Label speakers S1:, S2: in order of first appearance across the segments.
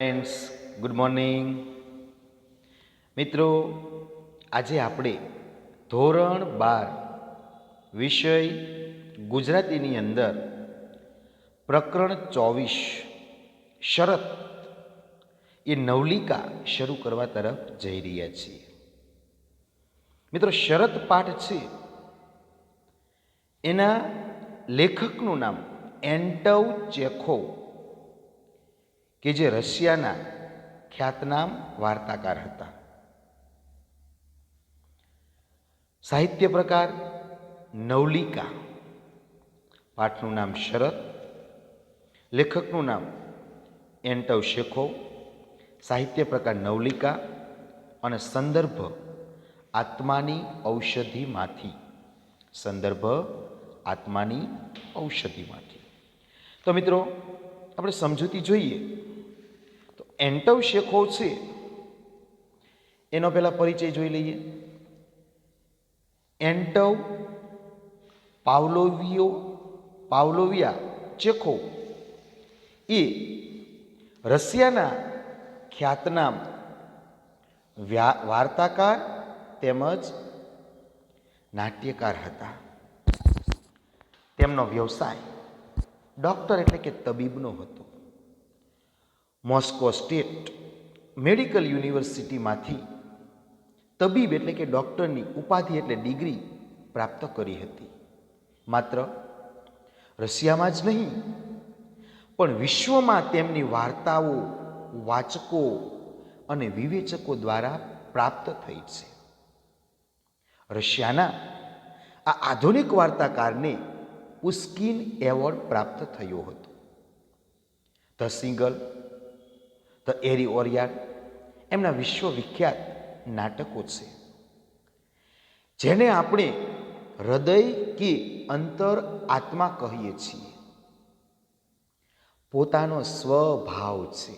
S1: Friends, good morning. મિત્રો, આજે આપણે ધોરણ 12 વિષય ગુજરાતીની અંદર પ્રકરણ 24 શરત એ નવલિકા શરૂ કરવા તરફ જઈ રહ્યા છીએ. મિત્રો, શરત પાઠ છે એના લેખકનું નામ એન્ટવ ચેખોવ, કે જે રશિયાના ખ્યાતનામ વાર્તાકાર હતા. સાહિત્ય પ્રકાર નવલિકા, પાઠનું નામ શરત, લેખકનું નામ એન્ટવ ચેખોવ, સાહિત્ય પ્રકાર નવલિકા અને સંદર્ભ આત્માની ઔષધિમાંથી. સંદર્ભ આત્માની ઔષધિમાંથી. તો મિત્રો, આપણે સમજૂતી જોઈએ તો એન્ટવ ચેખોવ છે એનો પહેલા પરિચય જોઈ લઈએ. એન્ટવ પાવલોવિયા ચેખોવ એ રશિયાના ખ્યાતનામ વાર્તાકાર તેમજ નાટ્યકાર હતા. તેમનો વ્યવસાય ડૉક્ટર એટલે કે તબીબનો હતો. મોસ્કો સ્ટેટ મેડિકલ યુનિવર્સિટીમાંથી તબીબ એટલે કે ડૉક્ટરની ઉપાધિ એટલે ડિગ્રી પ્રાપ્ત કરી હતી. માત્ર રશિયામાં જ નહીં પણ વિશ્વમાં તેમની વાર્તાઓ વાચકો અને વિવેચકો દ્વારા પ્રાપ્ત થઈ છે. રશિયાના આ આધુનિક વાર્તાકારને પુસ્કિન એવોર્ડ પ્રાપ્ત થયો હતો. ધ સિંગલ, ધ એરી ઓરિયાડ એમના વિશ્વવિખ્યાત નાટકો છે, જેને આપણે હૃદય કે અંતર આત્મા કહીએ છીએ. પોતાનો સ્વભાવ છે.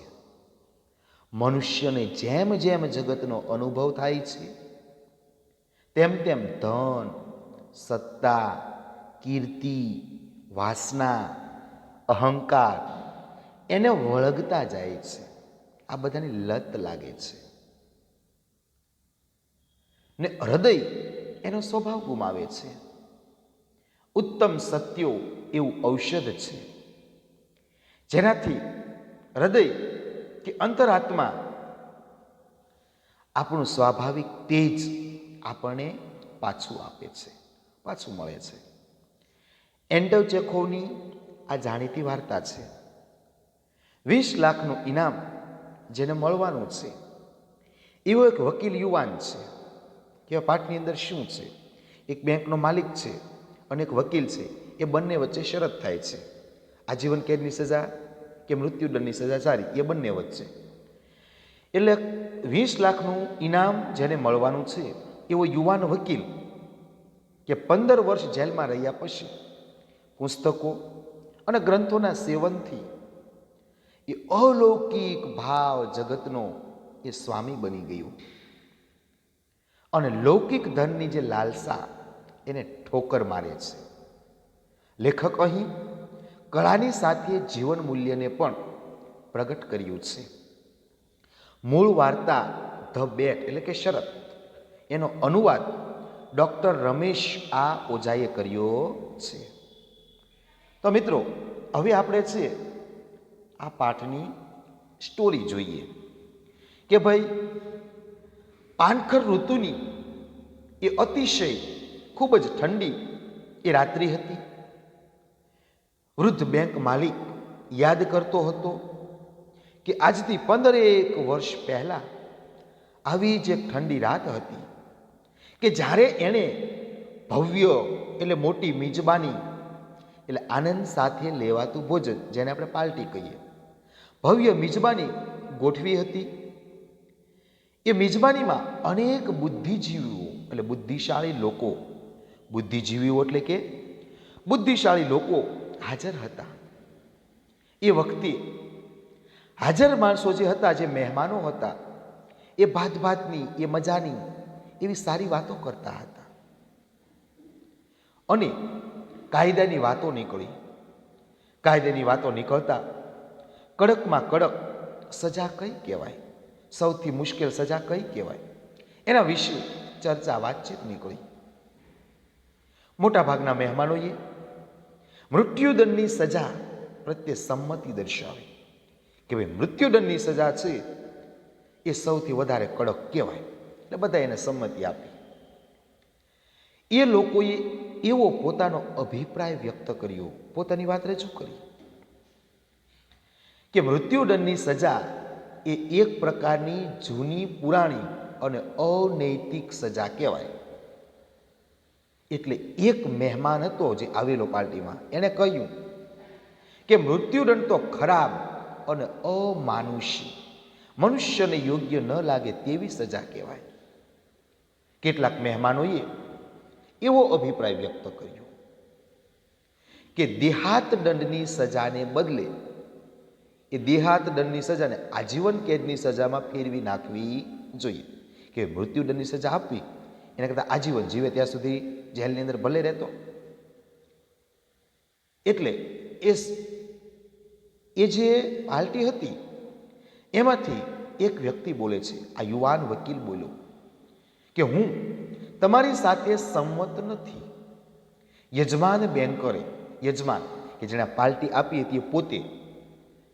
S1: મનુષ્યને જેમ જેમ જગતનો અનુભવ થાય છે તેમ તેમ ધન, સત્તા, કીર્તિ, વાસના, અહંકાર એને વળગતા જાય છે. આ બધાની લત લાગે છે ને હૃદય એનો સ્વભાવ ગુમાવે છે. ઉત્તમ સત્યો એવું ઔષધ છે જેનાથી હૃદય કે અંતરાત્મા આપણું સ્વાભાવિક તેજ આપણને પાછું આપે છે, પાછું મળે છે. એન્ટવ ચેખોવની આ જાણીતી વાર્તા છે. 20 લાખનું ઇનામ જેને મળવાનું છે એવો એક વકીલ યુવાન છે. કે પાઠની અંદર શું છે? એક બેંકનો માલિક છે અને એક વકીલ છે. એ બંને વચ્ચે શરત થાય છે. આજીવન કેદની સજા કે મૃત્યુદંડની સજા સારી, એ બંને વચ્ચે. એટલે 20 લાખનું ઇનામ જેને મળવાનું છે એવો યુવાન વકીલ કે 15 વર્ષ જેલમાં રહ્યા પછી પુસ્તકો અને ગ્રંથોના સેવનથી એ અલૌકિક ભાવ જગતનો એ સ્વામી બની ગયો અને લૌકિક ધનની જે લાલસા એને ઠોકર મારે છે. લેખક અહીં કળાની સાથે જીવન મૂલ્યને પણ પ્રગટ કર્યું છે. મૂળ વાર્તા ધ બેટ એટલે કે શરત એનો અનુવાદ ડૉક્ટર રમેશ ઓઝાએ કર્યો છે. તો મિત્રો, હવે આપણે છે આ પાઠની સ્ટોરી જોઈએ કે ભાઈ પાનખર ઋતુની એ અતિશય ખૂબ જ ઠંડી એ રાત્રિ હતી. વૃદ્ધ બેંક માલિક યાદ કરતો હતો કે આજથી 15 વર્ષ પહેલા આવી જ એક ઠંડી રાત હતી કે જ્યારે એણે ભવ્ય એટલે મોટી મિજબાની એટલે આનંદ સાથે લેવાતું ભોજન, જેને આપણે પાર્ટી કહીએ, ભવ્ય મિજબાની ગોઠવી હતી. એ મિજબાનીમાં અનેક બુદ્ધિજીવીઓ એટલે બુદ્ધિશાળી લોકો, બુદ્ધિજીવીઓ એટલે કે બુદ્ધિશાળી લોકો હાજર હતા. એ વખતે હાજર માણસો જે હતા, જે મહેમાનો હતા, એ ભાતની એ મજાની એવી સારી વાતો કરતા હતા અને કાયદાની વાતો નીકળી. કાયદાની વાતો નીકળતા કડકમાં કડક સજા કઈ કહેવાય, સૌથી મુશ્કેલ સજા કઈ કહેવાય, એના વિશે ચર્ચા વાતચીત નીકળી. મોટાભાગના મહેમાનોએ મૃત્યુદંડની સજા પ્રત્યે સંમતિ દર્શાવી કે ભાઈ મૃત્યુદંડની સજા છે એ સૌથી વધારે કડક કહેવાય, એટલે બધા એને સંમતિ આપી. એ લોકોએ એવો પોતાનો અભિપ્રાય વ્યક્ત કર્યો, પોતાની વાત રજૂ કરી કે મૃત્યુદંડની સજા એ એક પ્રકારની જૂની પુરાણી અને અનૈતિક સજા કહેવાય. એટલે એક મહેમાન હતો જે આવેલો પાર્ટીમાં, એણે કહ્યું કે મૃત્યુદંડ તો ખરાબ અને અમાનુષી, મનુષ્યને યોગ્ય ન લાગે તેવી સજા કહેવાય. કેટલાક મહેમાનોએ એવો અભિપ્રાય વ્યક્ત કર્યો કે દેહાત દંડની સજાને બદલે એ દેહાત દંડની સજાને આજીવન કેદની સજામાં ફેરવી નાખવી જોઈએ. કે મૃત્યુદંડની સજા આપવી એના કરતાં આજીવન જીવે ત્યાં સુધી જેલની અંદર ભલે રહેતો. એટલે એ જે પાર્ટી હતી એમાંથી એક વ્યક્તિ બોલે છે, આ યુવાન વકીલ બોલ્યો કે હું તમારી સાથે સંમત નથી. યજમાન બેન્કરે, યજમાન કે જેણે પાર્ટી આપી હતી એ પોતે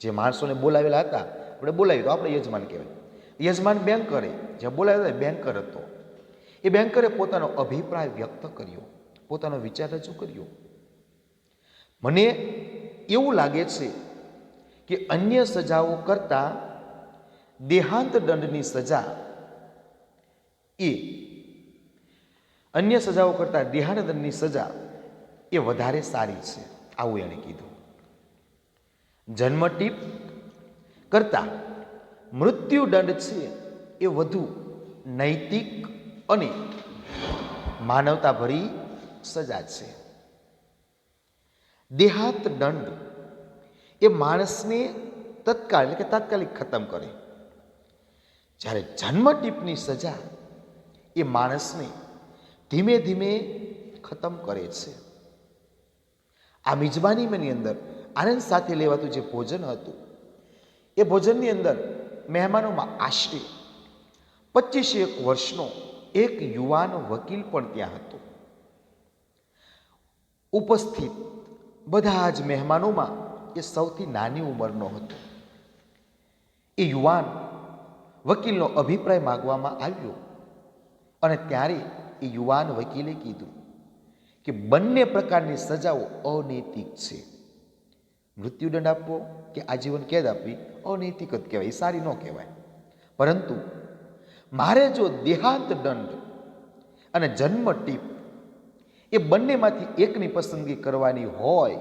S1: જે માણસોને બોલાવેલા હતા, આપણે બોલાવ્યું તો આપણે યજમાન કહેવાય. યજમાન બેન્કરે જે બોલાવ્યો હતો બેન્કર હતો. એ બેન્કરે પોતાનો અભિપ્રાય વ્યક્ત કર્યો, પોતાનો વિચાર રજૂ કર્યો. મને એવું લાગે છે કે અન્ય સજાઓ કરતાં દેહાંત દંડની સજા એ અન્ય સજાઓ કરતાં દેહાંત દંડની સજા એ વધારે સારી છે, આવું એણે કીધું. જન્મટીપ કરતાં મૃત્યુદંડ છે એ વધુ નૈતિક અને માનવતાભરી સજા છે. દેહાંત દંડ એ માણસને તત્કાળ એટલે કે તાત્કાલિક ખતમ કરે, જ્યારે જન્મટીપની સજા એ માણસને ધીમે ધીમે ખતમ કરે છે. આ મિજબાનીની અંદર આનંદ સાથે લેવાતું જે ભોજન હતું એ ભોજનની અંદર મહેમાનોમાં આશરે 25 વર્ષનો એક યુવાન વકીલ પણ ત્યાં હતો. ઉપસ્થિત બધા જ મહેમાનોમાં એ સૌથી નાની ઉંમરનો હતો. એ યુવાન વકીલનો અભિપ્રાય માગવામાં આવ્યો અને ત્યારે એ યુવાન વકીલે કીધું કે બંને પ્રકારની સજાઓ અનૈતિક છે. મૃત્યુદંડ આપવો કે આજીવન કેદ આપવી અનૈતિક જ કહેવાય, એ સારી ન કહેવાય. પરંતુ મારે જો દેહાંત દંડ અને જન્મટીપ એ બંનેમાંથી એકની પસંદગી કરવાની હોય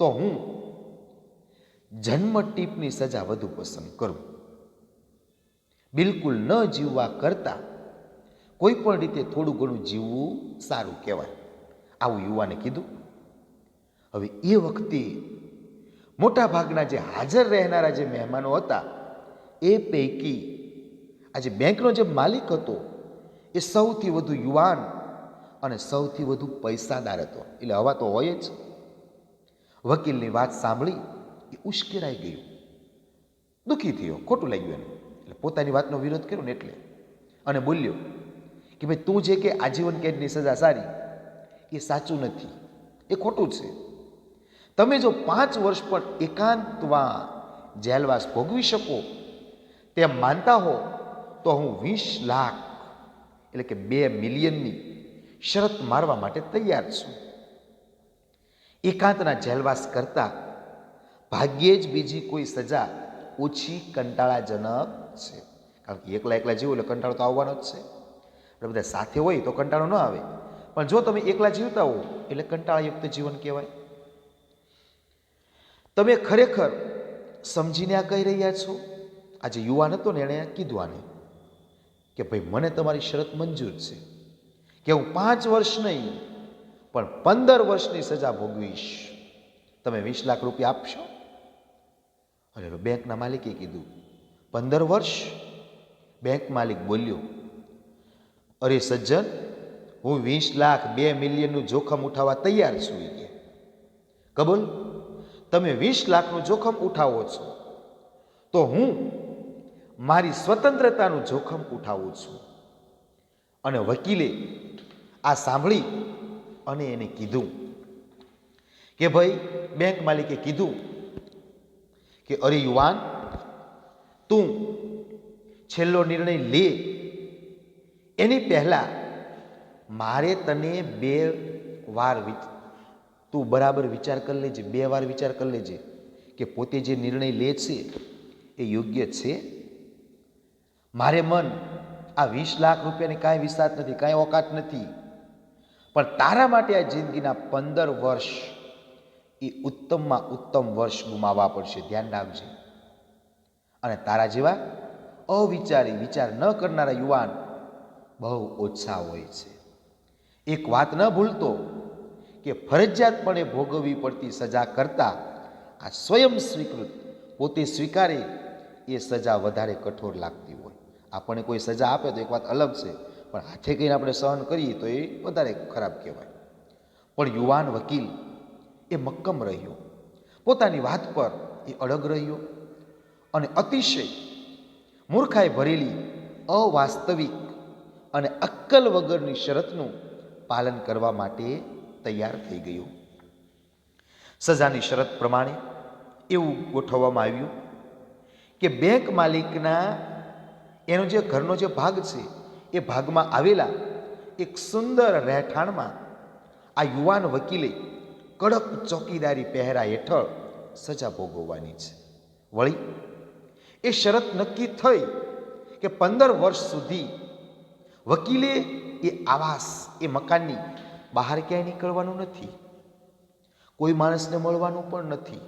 S1: તો હું જન્મટીપની સજા વધુ પસંદ કરું. બિલકુલ ન જીવવા કરતાં કોઈ પણ રીતે થોડું ઘણું જીવવું સારું કહેવાય, આવું યુવાને કીધું. હવે એ વખતે મોટા ભાગના જે હાજર રહેનારા જે મહેમાનો હતા એ પૈકી આજે બેંકનો જે માલિક હતો એ સૌથી વધુ યુવાન અને સૌથી વધુ પૈસાદાર હતો. એટલે હવા તો હોય જ. વકીલની વાત સાંભળી એ ઉશ્કેરાઈ ગયો, દુઃખી થયો, ખોટું લાગ્યું એને. એટલે પોતાની વાતનો વિરોધ કર્યો ને એટલે અને બોલ્યો કે ભાઈ તું જે કે આજીવન કેદની સજા સારી, એ સાચું નથી, એ ખોટું છે. તમે જો 5 વર્ષ પણ એકાંતમાં જેલવાસ ભોગવી શકો તેમ માનતા હો તો હું 20 લાખ એટલે કે 2 મિલિયનની શરત મારવા માટે તૈયાર છું. એકાંતના જેલવાસ કરતાં ભાગ્યે જ બીજી કોઈ સજા ઓછી કંટાળાજનક છે. કારણ કે એકલા એકલા જીવો એટલે કંટાળો તો આવવાનો જ છે. આપણે બધા સાથે હોય તો કંટાળો ન આવે, પણ જો તમે એકલા જીવતા હો એટલે કંટાળાયુક્ત જીવન કહેવાય. તમે ખરેખર સમજીને આ કહી રહ્યા છો? આજે યુવાન હતો ને એણે કીધું આને કે ભાઈ મને તમારી શરત મંજૂર છે કે હું 5 વર્ષ નહીં પણ 15 વર્ષની સજા ભોગવીશ. તમે 20 લાખ રૂપિયા આપશો? અને બેંકના માલિકે કીધું 15 વર્ષ? બેંક માલિક બોલ્યો, અરે સજ્જન, હું 20 લાખ 2 મિલિયનનું જોખમ ઉઠાવવા તૈયાર છું. કબૂલ? તમે 20 લાખનું જોખમ ઉઠાવો છો તો હું મારી સ્વતંત્રતાનું જોખમ ઉઠાવું છું. અને વકીલે આ સાંભળી અને એને કીધું કે ભાઈ, બેંક માલિકે કીધું કે અરે યુવાન, તું છેલ્લો નિર્ણય લે એની પહેલા મારે તને 2 વાર તું બરાબર વિચાર કરી લેજે, 2 વાર વિચાર કરી લેજે કે પોતે જે નિર્ણય લે છે એ યોગ્ય છે. મારે મન આ 20 લાખ રૂપિયાની કાંઈ વિસાત નથી, કાંઈ ઓકાત નથી, પણ તારા માટે આ જિંદગીના 15 વર્ષ એ ઉત્તમમાં ઉત્તમ વર્ષ ગુમાવવા પડશે, ધ્યાન રાખજે. અને તારા જેવા અવિચારી વિચાર ન કરનારા યુવાન બહુ ઓછા હોય છે. એક વાત ન ભૂલતો કે ફરજિયાતપણે ભોગવવી પડતી સજા કરતાં આ સ્વયં સ્વીકૃત, પોતે સ્વીકારે એ સજા વધારે કઠોર લાગતી હોય. આપણને કોઈ સજા આપે તો એક વાત અલગ છે, પણ હાથે કહીને આપણે સહન કરીએ તો એ વધારે ખરાબ કહેવાય. પણ યુવાન વકીલ એ મક્કમ રહ્યો, પોતાની વાત પર એ અડગ રહ્યો અને અતિશય મૂર્ખાઈ ભરેલી, અવાસ્તવિક અને અક્કલ વગરની શરતનું પાલન કરવા માટે તૈયાર થઈ ગયો. સજાની શરત પ્રમાણે એવું ગોઠવવામાં આવ્યું કે બેંક માલિકના એનો જે ઘરનો જે ભાગ છે એ ભાગમાં આવેલા એક સુંદર રહેઠાણમાં આ યુવાન વકીલે કડક ચોકીદારી પહેરા હેઠળ સજા ભોગવવાની છે. વળી એ શરત નક્કી થઈ કે 15 વર્ષ સુધી વકીલે એ આવાસ, એ મકાનની બહાર ક્યાંય નીકળવાનું નથી, કોઈ માણસને મળવાનું પણ નથી,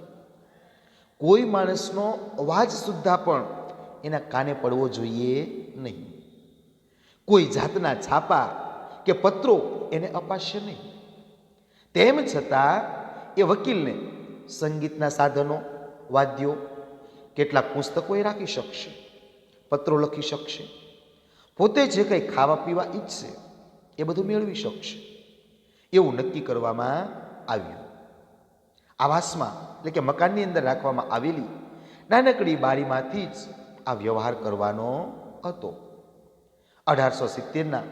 S1: કોઈ માણસનો અવાજ સુદ્ધા પણ એના કાને પડવો જોઈએ નહીં, કોઈ જાતના છાપા કે પત્રો એને અપાશે નહીં. તેમ છતાં એ વકીલને સંગીતના સાધનો, વાદ્યો, કેટલાક પુસ્તકો એ રાખી શકશે, પત્રો લખી શકશે, પોતે જે કંઈ ખાવા પીવા ઈચ્છશે એ બધું મેળવી શકશે, એવું નક્કી કરવામાં આવ્યું. આવાસમાં એટલે કે મકાનની અંદર રાખવામાં આવેલી નાનકડી બારીમાંથી જ આ વ્યવહાર કરવાનો હતો. 1870ના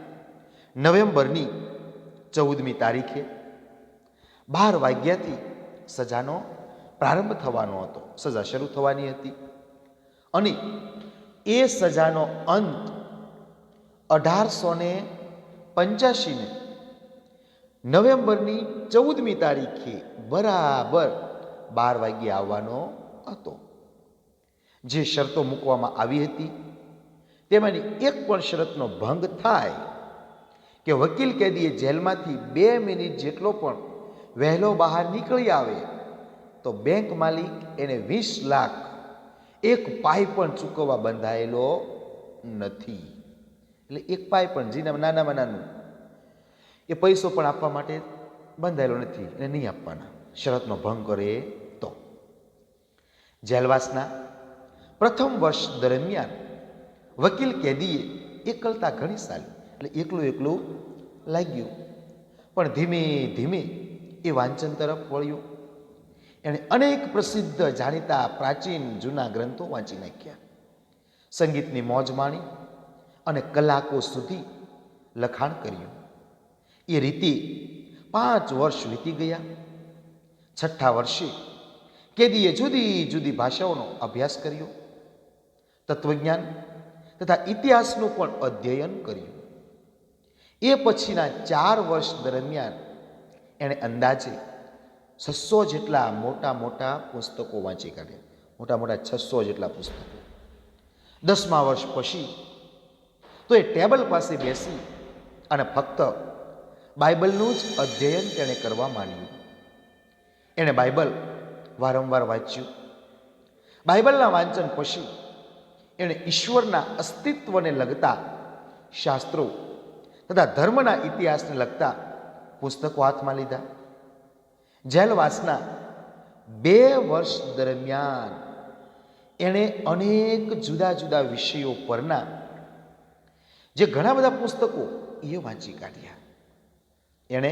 S1: નવેમ્બરની 14મી તારીખે 12 વાગ્યાથી સજાનો પ્રારંભ થવાનો હતો, સજા શરૂ થવાની હતી. અને એ સજાનો અંત 1885ને નવેમ્બરની 14મી તારીખે બરાબર 12 વાગ્યે આવવાનો હતો. જે શરતો મૂકવામાં આવી હતી તેમાંની એક પણ શરતનો ભંગ થાય કે વકીલ કેદીએ જેલમાંથી 2 મિનિટ જેટલો પણ વહેલો બહાર નીકળી આવે તો બેંક માલિક એને 20 લાખ એક પાઈ પણ ચૂકવવા બંધાયેલો નથી. એટલે એક પાઈ પણ, જેને નાનામાં નાનું, એ પૈસો પણ આપવા માટે બંધાયેલો નથી, એને નહીં આપવાના, શરતનો ભંગ કરે તો. જેલવાસના પ્રથમ વર્ષ દરમિયાન વકીલ કેદીએ એકલતા ઘણી સારી, એટલે એકલું લાગ્યું, પણ ધીમે ધીમે એ વાંચન તરફ વળ્યો. એણે અનેક પ્રસિદ્ધ, જાણીતા, પ્રાચીન જૂના ગ્રંથો વાંચી નાખ્યા, સંગીતની મોજ માણી અને કલાકો સુધી લખાણ કર્યું. એ રીતે 5 વર્ષ વીતી ગયા. 6ઠ્ઠા વર્ષે કેદીએ જુદી જુદી ભાષાઓનો અભ્યાસ કર્યો, તત્વજ્ઞાન તથા ઇતિહાસનું પણ અધ્યયન કર્યું. એ પછીના 4 વર્ષ દરમિયાન એણે અંદાજે 600 જેટલા મોટા પુસ્તકો વાંચી કાઢ્યા, મોટા 600 જેટલા પુસ્તકો. 10મા વર્ષ પછી તો એ ટેબલ પાસે બેસી અને ફક્ત બાઇબલનું જ અધ્યયન તેણે કરવા માંડ્યું. એણે બાઇબલ વારંવાર વાંચ્યું. બાઇબલના વાંચન પછી એણે ઈશ્વરના અસ્તિત્વને લગતા શાસ્ત્રો તથા ધર્મના ઇતિહાસને લગતા પુસ્તકો હાથમાં લીધા. જેલવાસના 2 વર્ષ દરમિયાન એણે અનેક જુદા જુદા વિષયો પરના જે ઘણા બધા પુસ્તકો એ વાંચી કાઢ્યા. એણે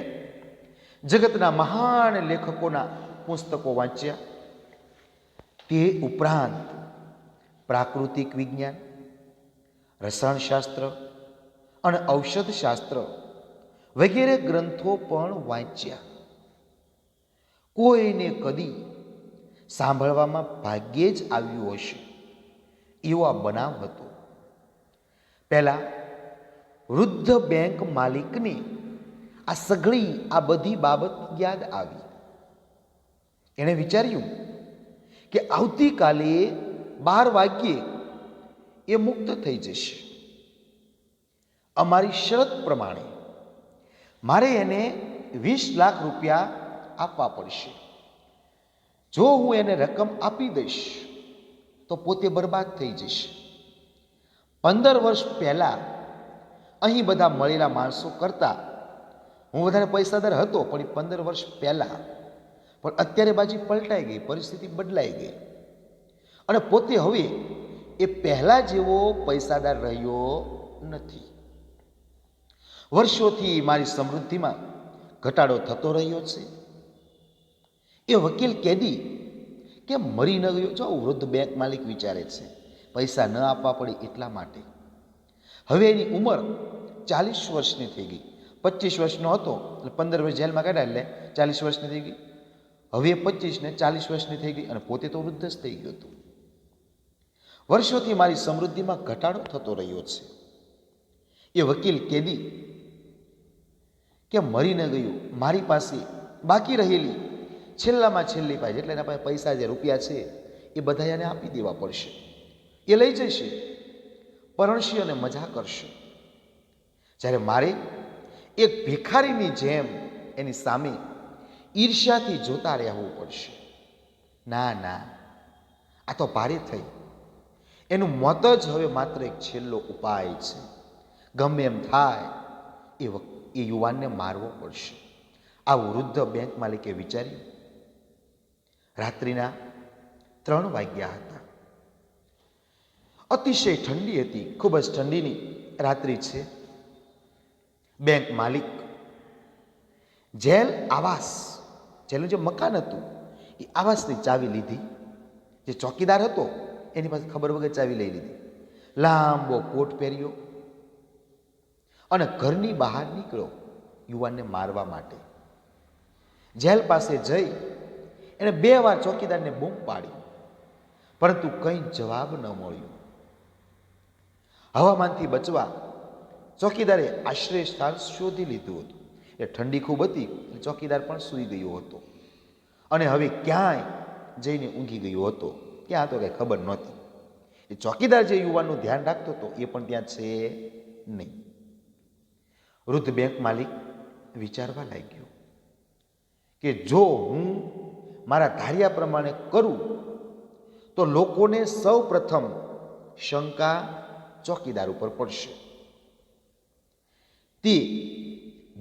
S1: જગતના મહાન લેખકોના પુસ્તકો વાંચ્યા. તે ઉપરાંત પ્રાકૃતિક વિજ્ઞાન, રસાયણશાસ્ત્ર અને ઔષધશાસ્ત્ર વગેરે ગ્રંથો પણ વાંચ્યા. કોઈને કદી સાંભળવામાં ભાગ્યે જ આવ્યું હશે એવો આ બનાવ હતો. પહેલા વૃદ્ધ બેંક માલિકને આ બધી બાબત યાદ આવી. એણે વિચાર્યું કે આવતીકાલે 12 વાગ્યે એ મુક્ત થઈ જશે. અમારી શરત પ્રમાણે મારે એને 20 લાખ રૂપિયા આપવા પડશે. જો હું એને રકમ આપી દઈશ તો પોતે બરબાદ થઈ જશે. 15 વર્ષ પહેલા અહીં બધા મળેલા માણસો કરતા હું વધારે પૈસાદાર હતો, પણ 15 વર્ષ પહેલા. પણ અત્યારે બાજી પલટાઈ ગઈ, પરિસ્થિતિ બદલાઈ ગઈ અને પોતે હવે એ પહેલા જેવો પૈસાદાર રહ્યો નથી. વર્ષોથી મારી સમૃદ્ધિમાં ઘટાડો થતો રહ્યો છે. એ વકીલ કેદી કે મરી ન ગયો? જો વૃદ્ધ બેંક માલિક વિચારે છે પૈસા ન આપવા પડે એટલા માટે. હવે એની ઉંમર 40 વર્ષની થઈ ગઈ. 25 વર્ષનો હતો એટલે 15 વર્ષ જેલમાં કાઢ્યા એટલે 40 વર્ષની થઈ ગઈ. હવે 25 ને 40 વર્ષની થઈ ગઈ અને પોતે તો વૃદ્ધ જ થઈ ગયો હતો. વર્ષોથી મારી સમૃદ્ધિમાં ઘટાડો થતો રહ્યો છે. એ વકીલ કેદી કે મરી ન ગયું, મારી પાસે બાકી રહેલી છેલ્લામાં છેલ્લી પાસે એટલે એના પાસે પૈસા જે રૂપિયા છે એ બધા એને આપી દેવા પડશે. એ લઈ જશે, પરણશે અને મજા કરશે. જ્યારે મારે એક ભિખારીની જેમ એની સામે ઈર્ષ્યાથી જોતા રહેવું પડશે. ના ના, આ તો ભારે થઈ. એનું મોત જ હવે માત્ર એક છેલ્લો ઉપાય છે. ગમે એમ થાય એ યુવાનને મારવો પડશે. આ વૃદ્ધ બેંક માલિકે વિચાર્યું. રાત્રિના 3 વાગ્યા હતા. અતિશય ઠંડી હતી, ખૂબ જ ઠંડીની રાત્રિ છે. બેંક માલિક જેલનું જે મકાન હતું એ આવાસની ચાવી લીધી. જે ચોકીદાર હતો એની પાસે ખબર વગર ચાવી લઈ લીધી. લાંબો કોટ પહેર્યો અને ઘરની બહાર નીકળ્યો યુવાનને મારવા માટે. જેલ પાસે જઈ એણે 2 વાર ચોકીદારને બૂમ પાડી, પરંતુ કંઈ જવાબ ન મળ્યો. હવામાનથી બચવા ચોકીદારે આશ્રય સ્થાન શોધી લીધું હતું. એ ઠંડી ખૂબ હતી, ચોકીદાર પણ સૂઈ ગયો હતો અને હવે ક્યાંય જઈને ઊંઘી ગયો હતો. ક્યાં તો કંઈ ખબર નહોતી. એ ચોકીદાર જે યુવાનનું ધ્યાન રાખતો હતો એ પણ ત્યાં છે નહીં. વૃદ્ધ બેંક માલિક વિચારવા લાગ્યો કે જો હું મારા ધાર્યા પ્રમાણે કરું તો લોકોને સૌ પ્રથમ શંકા ચોકીદાર ઉપર પડશે. તે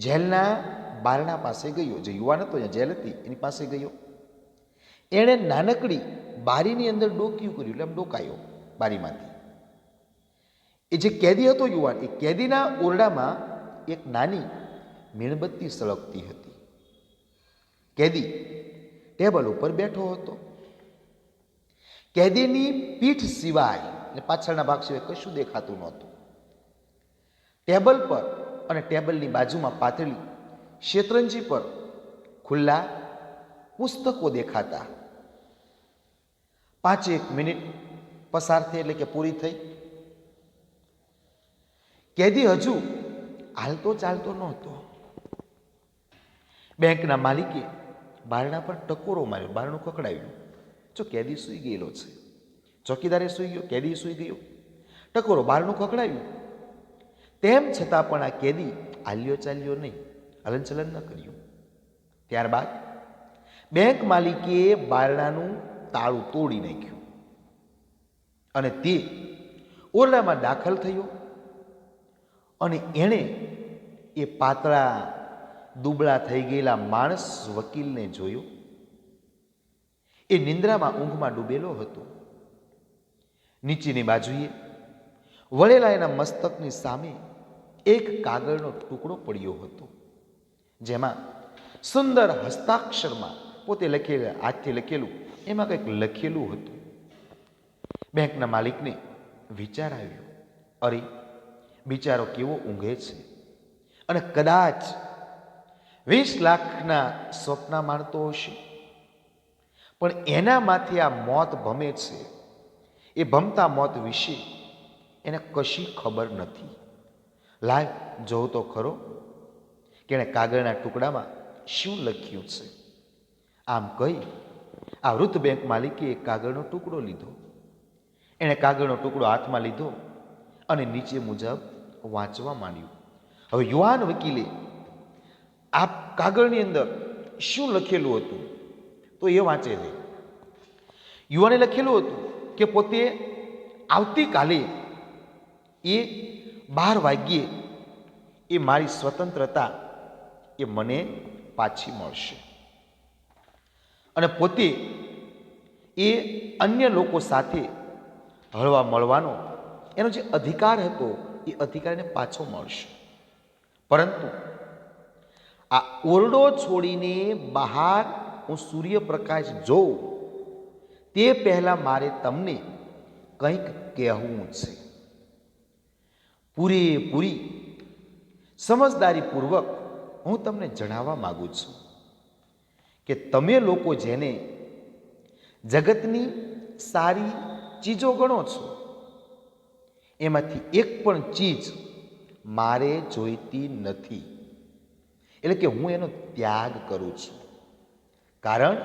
S1: જેલના બારણા પાસે ગયો. જે યુવાન હતો જ્યાં જેલ હતી એની પાસે ગયો. એણે નાનકડી બારીની અંદર ડોકિયું કર્યું, એટલે આમ ડોકાયો બારીમાંથી. એ જે કેદી હતો યુવાન, એ કેદીના ઓરડામાં એક નાની મીણબત્તી સળગતી હતી. કેદી ટેબલ ઉપર બેઠો હતો. કેદીની પીઠ સિવાય એટલે પાછળના ભાગ સિવાય કશું દેખાતું નહોતું. ટેબલ પર અને ટેબલની બાજુમાં પાથરેલી શેતરંજી પર ખુલ્લા પુસ્તકો દેખાતા. 5 મિનિટ પસાર થઈ એટલે કે પૂરી થઈ. કેદી હજુ હાલતો ચાલતો નહોતો. બેંકના માલિકે બારણા પર ટકોરો માર્યો, બારણું ખખડાવ્યું. જો કેદી સૂઈ ગયેલો છે. ચોકીદારે સૂઈ ગયો, કેદી સૂઈ ગયો. ટકોરો, બારણું ખખડાવ્યું. તેમ છતાં પણ આ કેદી હાલ્યો ચાલ્યો નહીં, હલનચલન ન કર્યું. ત્યારબાદ બેંક માલિકે બારણાનું તાળું તોડી નાખ્યું અને તે ઓરડામાં દાખલ થયો અને એણે એ પાતળા દુબળા થઈ ગયેલા માણસ વકીલને જોયો. એ નિંદ્રામાં ઊંઘમાં ડૂબેલો હતો. નીચેની બાજુએ વળેલા એના મસ્તકની સામે એક કાગળનો ટુકડો પડ્યો હતો, જેમાં સુંદર હસ્તાક્ષરમાં પોતે લખેલા, હાથથી લખેલું, એમાં કંઈક લખેલું હતું. બેંકના માલિકને વિચાર આવ્યો, અરે બિચારો કેવો ઊંઘે છે અને કદાચ 20 લાખના સ્વપ્ન માણતો હશે, પણ એના માથે આ મોત ભમે છે. એ ભમતા મોત વિશે એને કશી ખબર નથી. લાય જોઉં તો ખરો કે એણે કાગળના ટુકડામાં શું લખ્યું છે. આમ કહી આ વૃદ્ધ બેંક માલિકે એક કાગળનો ટુકડો લીધો. એણે કાગળનો ટુકડો હાથમાં લીધો અને નીચે મુજબ વાંચવા માંડ્યું. હવે યુવાન વકીલે આ કાગળની અંદર શું લખેલું હતું તો એ વાંચે છે. યુવાને લખેલું હતું કે પોતે આવતીકાલે એ 12 વાગ્યે એ મારી સ્વતંત્રતા એ મને પાછી મળશે અને પોતે એ અન્ય લોકો સાથે હળવા મળવાનો એનો જે અધિકાર હતો એ અધિકારને પાછો મળશે. પરંતુ આ ઓરડો છોડીને બહાર હું સૂર્યપ્રકાશ જોઉં તે પહેલા મારે તમને કંઈક કહેવું છે. પૂરેપૂરી સમજદારીપૂર્વક હું તમને જણાવવા માંગુ છું કે તમે લોકો જેને જગતની સારી ચીજો ગણો છો એમાંથી એક પણ ચીજ મારે જોઈતી નથી. એટલે કે હું એનો ત્યાગ કરું છું, કારણ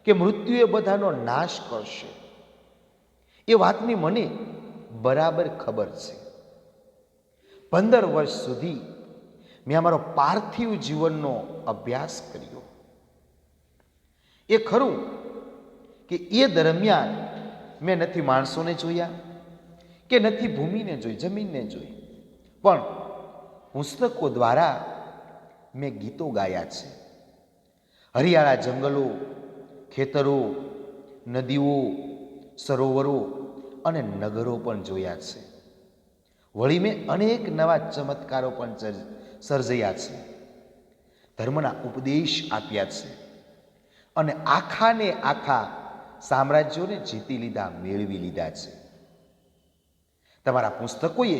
S1: કે મૃત્યુ એ બધાનો નાશ કરશે એ વાતની મને બરાબર ખબર છે. 15 વર્ષ સુધી મેં અમારો પાર્થિવ જીવનનો અભ્યાસ કર્યો. એ ખરું કે એ દરમિયાન મેં નથી માણસોને જોયા કે નથી ભૂમિને જોઈ, જમીનને જોઈ, પણ પુસ્તકો દ્વારા મેં ગીતો ગાયા છે. હરિયાળા જંગલો, ખેતરો, નદીઓ, સરોવરો અને નગરો પણ જોયા છે. વળી મેં અનેક નવા ચમત્કારો પણ સર્જ્યા છે. ધર્મના ઉપદેશ આપ્યા છે અને આખાને આખા સામ્રાજ્યોને જીતી લીધા, મેળવી લીધા છે. તમારા પુસ્તકોએ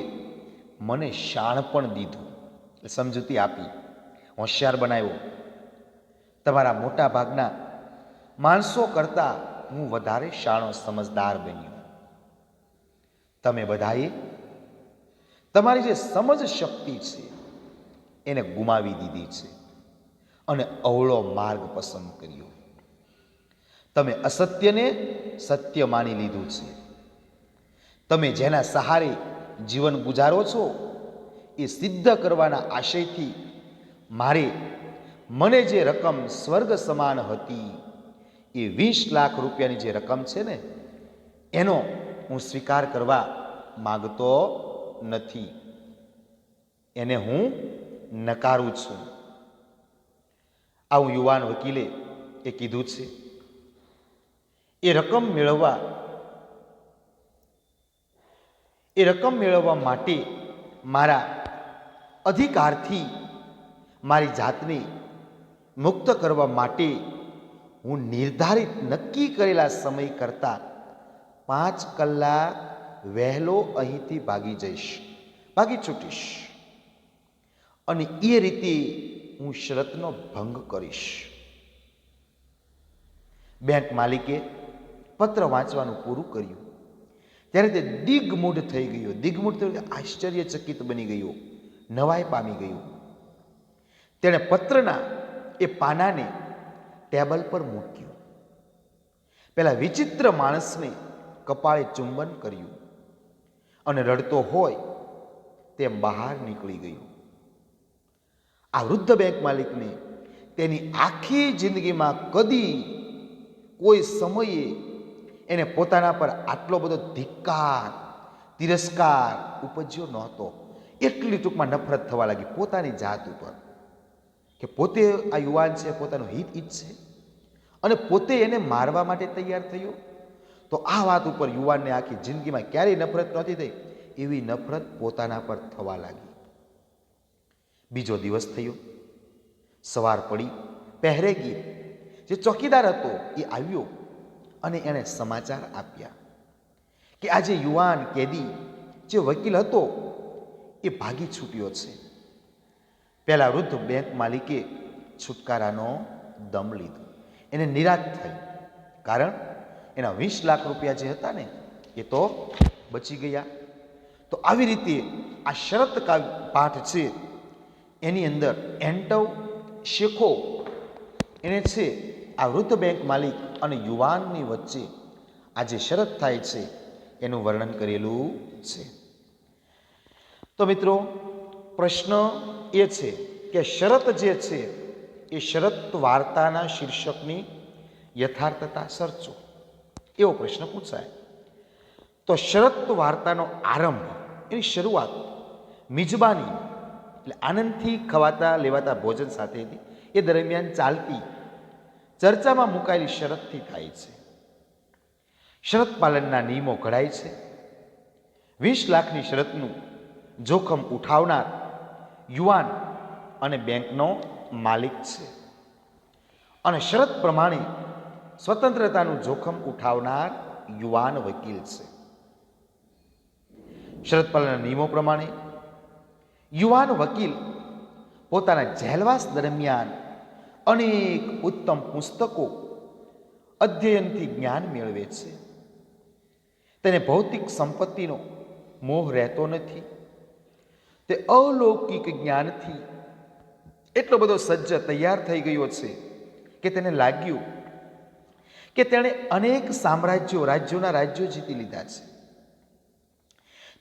S1: મને શાણપણ દીધું, સમજૂતી આપી, હોશિયાર બનાવ્યો. તમારા મોટા ભાગના માણસો કરતાં હું વધારે શાણો, સમજદાર બન્યો. તમે બધાએ તમારી જે સમજ શક્તિ છે એને ગુમાવી દીધી છે અને અવળો માર્ગ પસંદ કર્યો. તમે અસત્યને સત્ય માની લીધું છે. તમે જેના સહારે જીવન ગુજારો છો એ સિદ્ધ કરવાના આશયથી મને જે રકમ સ્વર્ગ સમાન હતી એ 20 લાખ રૂપિયાની જે રકમ છે ને એનો હું સ્વીકાર કરવા માગતો નથી. એને હું નકારું છું. આવું યુવાન વકીલે એ કીધું છે. એ રકમ મેળવવા માટે મારા અધિકારથી મારી જાતને મુક્ત કરવા માટે હું નિર્ધારિત નક્કી કરેલા સમય કરતાં 5 કલાક વહેલો અહીંથી ભાગી છૂટીશ અને એ રીતે હું શરતનો ભંગ કરીશ. બેંક માલિકે પત્ર વાંચવાનું પૂરું કર્યું ત્યારે તે દિગ્મૂઢ થઈ ગયો. દિગ્મૂઢ થયું, આશ્ચર્યચકિત બની ગયો, નવાઈ પામી ગયો. તેણે પત્રના એ પાનાને ટેબલ પર મૂક્યું. પેલા વિચિત્ર માણસને કપાળે ચુંબન કર્યું અને રડતો હોય તેમ બહાર નીકળી ગયો. આ વૃદ્ધ બેંક માલિકને તેની આખી જિંદગીમાં કદી કોઈ સમયે એને પોતાના પર આટલો બધો ધિક્કાર, તિરસ્કાર ઉપજ્યો નહોતો. એટલી ટૂંકમાં નફરત થવા લાગી પોતાની જાત ઉપર કે પોતે આ યુવાન છે, પોતાનું હિત ઈચ્છે અને પોતે એને મારવા માટે તૈયાર થયો. તો આ વાત ઉપર યુવાનને આખી જિંદગીમાં ક્યારેય નફરત નહોતી થઈ, એવી નફરત પોતાના પર થવા લાગી. બીજો દિવસ થયો, સવાર પડી, પહેરેગીર જે ચોકીદાર હતો એ આવ્યો અને એણે સમાચાર આપ્યા કે આ જે યુવાન કેદી જે વકીલ હતો એ ભાગી છૂટ્યો છે. પહેલા વૃદ્ધ બેંક માલિકે છુટકારાનો દમ લીધો. એને નિરાશ થઈ, કારણ એના 20 લાખ રૂપિયા જે હતા ને એ તો બચી ગયા. તો આવી રીતે આ શરત પાઠ છે એની અંદર એન્ટવ શેખો એને છે આ વૃદ્ધ બેંક માલિક અને યુવાનની વચ્ચે આ જે શરત થાય છે એનું વર્ણન કરેલું છે. તો મિત્રો, પ્રશ્ન એ છે કે શરત જે છે એ શરત વાર્તાના શીર્ષકની યથાર્થતા સર્ચો, એવો પ્રશ્ન પૂછાય. તો શરત વાર્તાનો આરંભ, એની શરૂઆત મિજબાની એટલે આનંદથી ખવાતા લેવાતા ભોજન સાથેથી એ દરમિયાન ચાલતી ચર્ચામાં મુકાયેલી શરતથી થાય છે. શરત પાલનના નિયમો ઘડાય છે. 20 લાખની શરતનું જોખમ ઉઠાવનાર યુવાન અને બેંકનો માલિક છે, અને શરત પ્રમાણે સ્વતંત્રતાનું જોખમ ઉઠાવનાર યુવાન વકીલ છે. શરત પાલનના નિયમો પ્રમાણે યુવાન વકીલ પોતાના જેલવાસ દરમિયાન અનેક ઉત્તમ પુસ્તકો અધ્યયનથી જ્ઞાન મેળવે છે. તેને ભૌતિક સંપત્તિનો મોહ રહેતો નથી. તે અલૌકિક જ્ઞાનથી એટલો બધો સજ્જ તૈયાર થઈ ગયો છે કે તેને લાગ્યું કે તેણે અનેક રાજ્યોના રાજ્યો જીતી લીધા છે.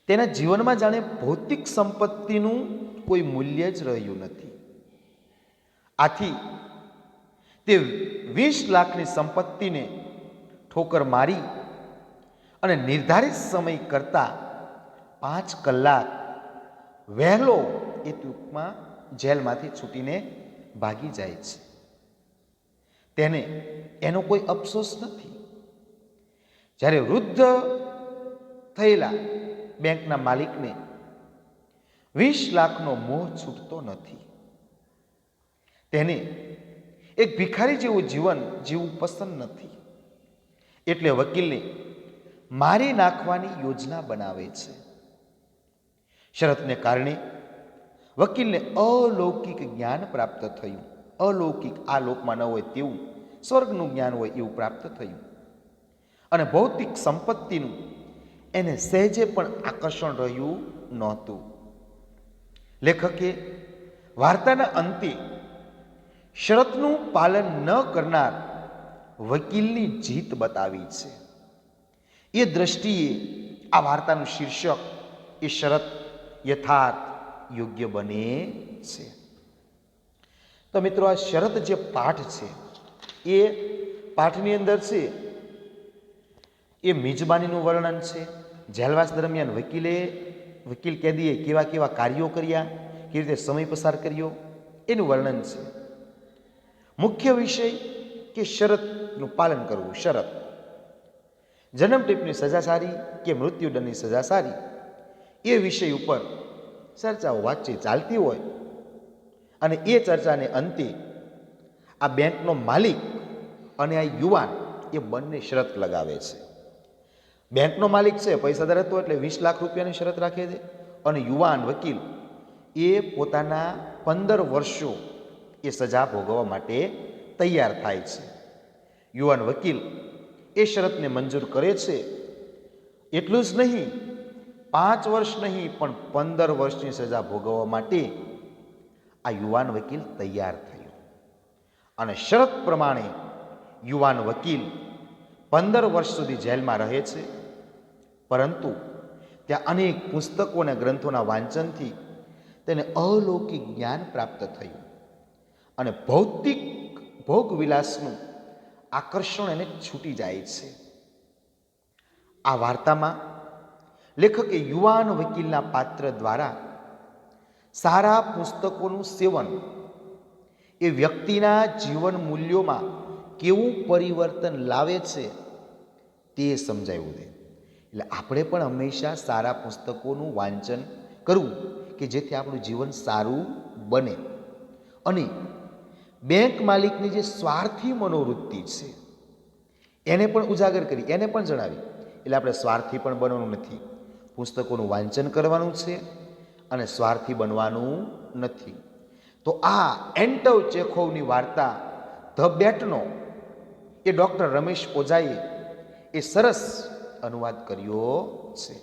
S1: તેના જીવનમાં જાણે ભૌતિક સંપત્તિનું કોઈ મૂલ્ય જ રહ્યું નથી. આથી તે 20 લાખની સંપત્તિને ઠોકર મારી અને નિર્ધારિત સમય કરતા 5 કલાક વહેલો એ ટૂંકમાં જેલમાંથી છૂટીને ભાગી જાય છે. તેને એનો કોઈ અફસોસ નથી. જ્યારે વૃદ્ધ થયેલા બેંકના માલિકને 20 લાખનો મોહ છૂટતો નથી. તેને એક ભિખારી જેવું જીવન જીવવું પસંદ નથી. એટલે વકીલને મારી નાખવાની યોજના બનાવે છે. શરતને કારણે વકીલને અલૌકિક જ્ઞાન પ્રાપ્ત થયું. અલૌકિક, આ લોકમાં ન હોય તેવું સ્વર્ગનું જ્ઞાન હોય એવું પ્રાપ્ત થયું. અને ભૌતિક સંપત્તિનું એને સહેજે પણ આકર્ષણ રહ્યું નહોતું. લેખકે વાર્તાના અંતે શરતનું પાલન ન કરનાર વકીલની જીત બતાવી છે. એ દ્રષ્ટિએ આ વાર્તાનું શીર્ષક એ શરત યથાર્થ યોગ્ય બને છે. તો મિત્રો, આ શરત જે પાઠ છે એ પાઠની અંદર છે એ મિજબાનીનું વર્ણન છે. જેલવાસ દરમિયાન વકીલ કેદીએ કેવા કેવા કાર્યો કર્યા, કેવી રીતે સમય પસાર કર્યો, એનું વર્ણન છે. મુખ્ય વિષય કે શરતનું પાલન કરવું. શરત, જન્મ ટીપની સજા સારી કે મૃત્યુદંડની સજા સારી, એ વિષય ઉપર ચર્ચાઓ વાતચીત ચાલતી હોય. અને એ ચર્ચાને અંતે આ બેંકનો માલિક અને આ યુવાન એ બંને શરત લગાવે છે. બેંકનો માલિક છે પૈસાદાર હતો એટલે 20 લાખ રૂપિયાની શરત રાખે છે, અને યુવાન વકીલ એ પોતાના 15 વર્ષો એ સજા ભોગવવા માટે તૈયાર થાય છે. યુવાન વકીલ એ શરતને મંજૂર કરે છે. એટલું જ નહીં, 5 વર્ષ નહીં પણ 15 વર્ષની સજા ભોગવવા માટે આ યુવાન વકીલ તૈયાર થયો. અને શરત પ્રમાણે યુવાન વકીલ 15 વર્ષ સુધી જેલમાં રહે છે. પરંતુ ત્યાં અનેક પુસ્તકો અને ગ્રંથોના વાંચનથી તેને અલૌકિક જ્ઞાન પ્રાપ્ત થયું, અને ભૌતિક ભોગવિલાસનું આકર્ષણ એને છૂટી જાય છે. આ વાર્તામાં લેખકે યુવાન વકીલના પાત્ર દ્વારા સારા પુસ્તકોનું સેવન એ વ્યક્તિના જીવન મૂલ્યોમાં કેવું પરિવર્તન લાવે છે તે સમજાવ્યું છે. એટલે આપણે પણ હંમેશા સારા પુસ્તકોનું વાંચન કરવું કે જેથી આપણું જીવન સારું બને. અને બેંક માલિકની જે સ્વાર્થી મનોવૃત્તિ છે એને પણ ઉજાગર કરી, એને પણ જણાવી એટલે આપણે સ્વાર્થી પણ બનવાનું નથી. પુસ્તકોનું વાંચન કરવાનું છે અને સ્વાર્થી બનવાનું નથી. તો આ એન્ટવ ચેખોવની વાર્તા ધ બેટનો એ ડૉક્ટર રમેશ ઓઝાએ એ સરસ અનુવાદ કર્યો છે.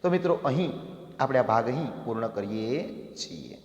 S1: તો મિત્રો અહીં આપણે આ ભાગ અહીં પૂર્ણ કરીએ છીએ.